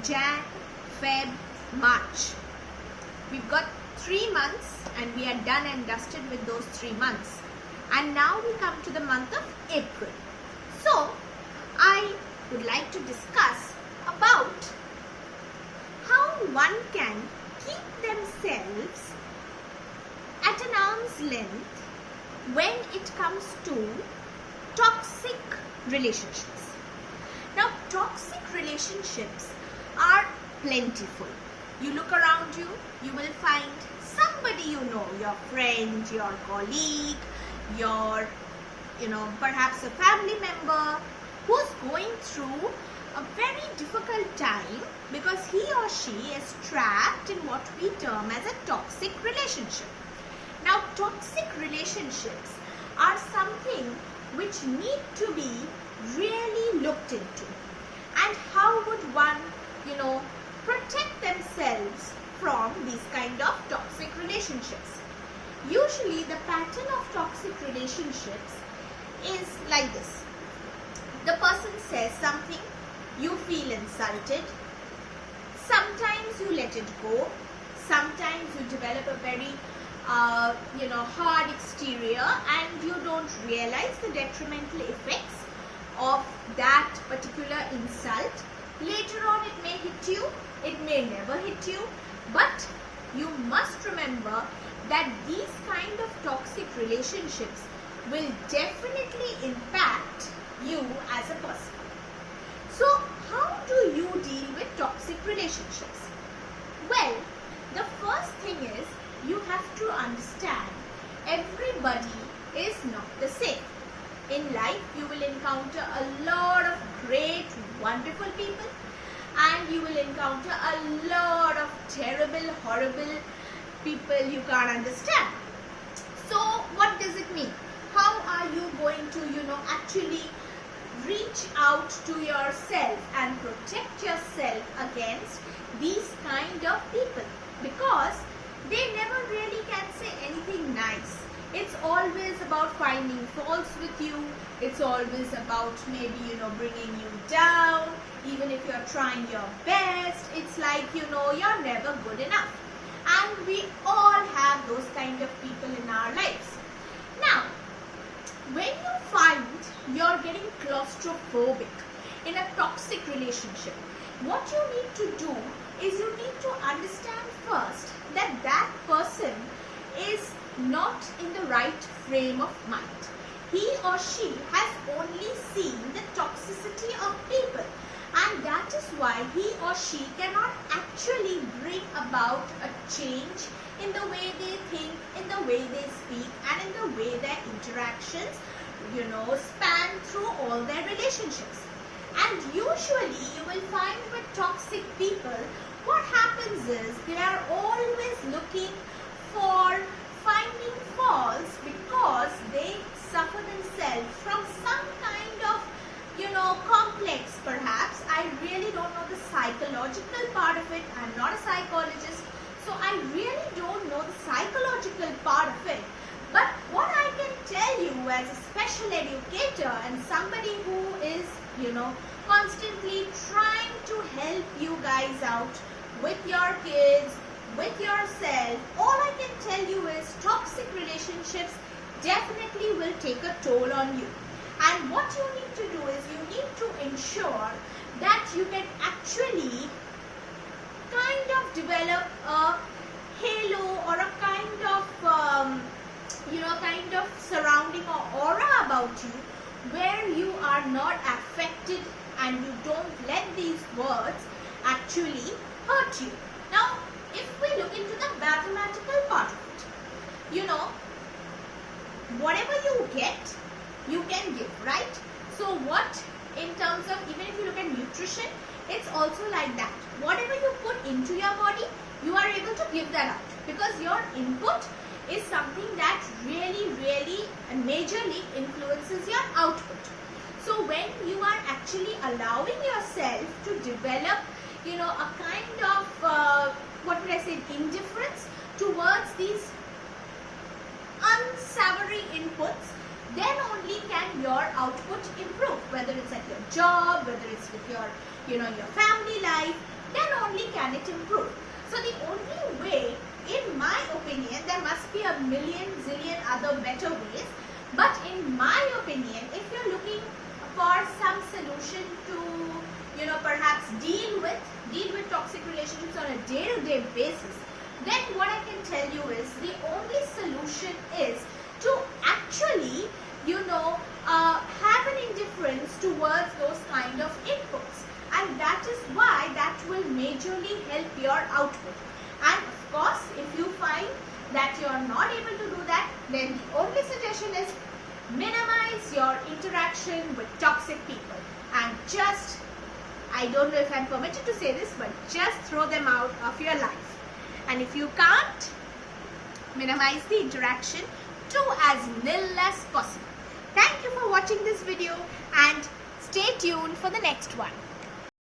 Jan, Feb, March. We've got 3 months and we are done and dusted with those 3 months. And now we come to the month of April. So, I would like to discuss about how one can keep themselves at an arm's length when it comes to toxic relationships. Now, toxic relationships are plentiful. You look around you, you will find somebody you know, your friend, your colleague, your, perhaps a family member who's going through a very difficult time because he or she is trapped in what we term as a toxic relationship. Now, toxic relationships are something which need to be really looked into. And how would one, protect themselves from these kind of toxic relationships? Usually, the pattern of toxic relationships is like this. The person says something, you feel insulted. Sometimes you let it go. Sometimes you develop a very hard exterior and you don't realize the detrimental effects of that particular insult. Later on it may hit you, it may never hit you, but you must remember that these kind of toxic relationships will definitely impact you as a person. So how do you deal with toxic relationships? Well, the first thing is you have to understand everybody is not the same. In life, you will encounter a lot of great, wonderful people and you will encounter a lot of terrible, horrible people you can't understand. So, what does it mean? How are you going to, actually reach out to yourself and protect yourself against these kind of people? Because they never really can say anything nice. It's always about finding faults with you. It's always about maybe, bringing you down. Even if you're trying your best, it's like, you're never good enough. And we all have those kind of people in our lives. Now, when you find you're getting claustrophobic in a toxic relationship, what you need to do is you need to understand first that that person is not in the right frame of mind. He or she has only seen the toxicity of people, and that is why he or she cannot actually bring about a change in the way they think, in the way they speak, and in the way their interactions, span through all their relationships. And usually you will find with toxic people, what happens is they are always looking for finding faults because they suffer themselves from some kind of, complex perhaps. I really don't know the psychological part of it. I'm not a psychologist, so I really don't know the psychological part of it. But what I can tell you as a special educator and somebody who is, constantly trying to help you guys out with your kids, with yourself, all I can tell you is toxic relationships definitely will take a toll on you. And what you need to do is you need to ensure that you can actually kind of develop a halo or a kind of, surrounding or aura about you where you are not affected and you don't let these words actually hurt you. Now, if we look into the mathematical part of it, whatever you get, you can give, right? So what, in terms of, even if you look at nutrition, it's also like that. Whatever you put into your body, you are able to give that out because your input is something that really, really and majorly influences your output. So when you are actually allowing yourself to develop, a kind of, indifference towards these unsavory inputs, then only can your output improve, whether it's at your job, whether it's with your, your family life, then only can it improve. So the only way, in my opinion, there must be a million zillion other better ways, but in my opinion, if you're looking for some solution to, perhaps deal with toxic relationships on a day-to-day basis, then what I can tell you is the only solution is to actually, have an indifference towards those kind of inputs, and that is why that will majorly help your output. And of course, if you find that you are not able to do that, then the only suggestion is minimize your interaction with toxic people and just, I don't know if I'm permitted to say this, but just throw them out of your life. And if you can't, minimize the interaction to as nil as possible. Thank you for watching this video and stay tuned for the next one.